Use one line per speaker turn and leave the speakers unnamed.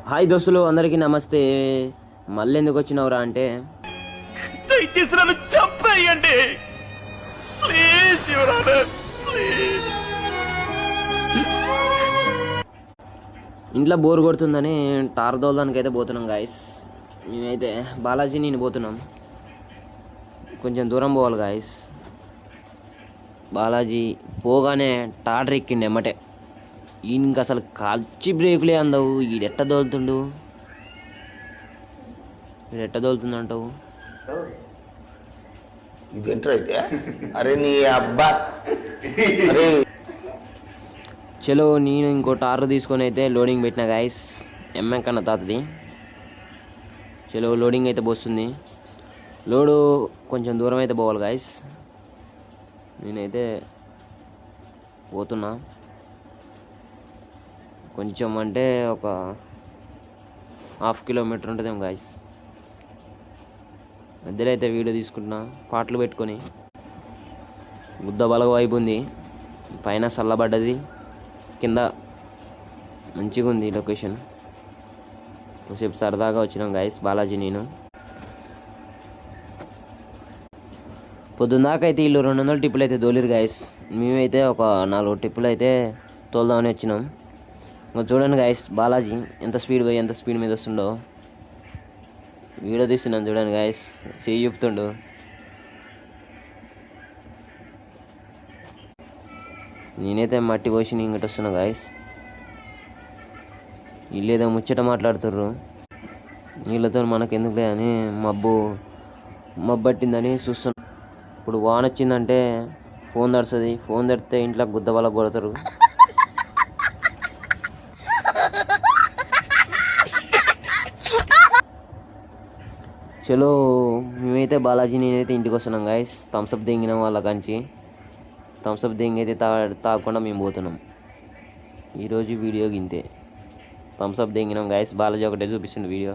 Hi దోస్తులు అందరికీ నమస్తే. మళ్ళీ ఎందుకు వచ్చినవరా అంటే
దయచేసి నన్ను చంపేయండి ప్లీజ్ యువర్ ఆనర్ ప్లీజ్.
ఇంట్లో బోర్ కొడుతుందని టార్ దోలడానికి అయితే పోతున్నాం గాయస్. మేమైతే బాలాజీ నేను పోతున్నాం. కొంచెం దూరం పోవాలి గాయస్. బాలాజీ పోగానే టాటర్ ఎక్కిండి ఎమ్మటే. ఈయనకి అసలు కాల్చి బ్రేకులే అందవు. ఈడెట్ట దోలుతుండు, వీడెట్ట దోలుతుందంటావు.
అరే నీ అబ్బా అరే
చలో నేను ఇంకో టార్ తీసుకొని అయితే లోడింగ్ పెట్టిన గాయస్. ఎంఎం కన్నా తాతది. చలో లోడింగ్ అయితే పోస్తుంది. లోడు కొంచెం దూరం అయితే పోవాలి గాయస్. నేనైతే పోతున్నా. కొంచెం అంటే ఒక 1/2 కిలోమీటర్ ఉంటుందేమో గాయస్. మధ్యలో అయితే వీడియో తీసుకుంటున్నా పాటలు పెట్టుకొని. గుద్ద బలగ వైపు ఉంది, పైన చల్లబడ్డది, కింద మంచిగా ఉంది లొకేషన్. కొద్దిసేపు సరదాగా వచ్చినాం గాయస్ బాలాజీ నేను. పొద్దున్న దాకా అయితే వీళ్ళు 200 టిప్పులు అయితే తోలిరు గాయస్. మేమైతే ఒక 4 టిప్పులు అయితే తోలుదామని వచ్చినాం. ఇంకా చూడండి గాయస్ బాలాజీ ఎంత స్పీడ్ పోయి ఎంత స్పీడ్ మీద వస్తుండో. వీడియో తీస్తున్నాను చూడండి గాయస్. చెయ్యి చెప్తుండు. నేనైతే మట్టి పోసి ఇంకటి వస్తున్నా గాయస్. వీళ్ళేదో ముచ్చట మాట్లాడుతుర్రు. వీళ్ళతో మనకెందుకులే అని మబ్బు పట్టిందని చూస్తున్నా. ఇప్పుడు వాన వచ్చిందంటే ఫోన్ తడుస్తుంది. ఫోన్ తడితే ఇంట్లో గుద్ద వాళ్ళకు కొడతారు. చలో మేమైతే బాలాజీ నేనైతే ఇంటికి వస్తున్నాం గాయస్. థమ్స్అప్ దింగినాం వాళ్ళ కంచి. థమ్స్అప్ దింగి అయితే తాగకుండా మేము పోతున్నాం. ఈరోజు వీడియో గింతే. Thums Up దింగినాం guys. బాలాజీ ఒకటే చూపిస్తుండు వీడియో.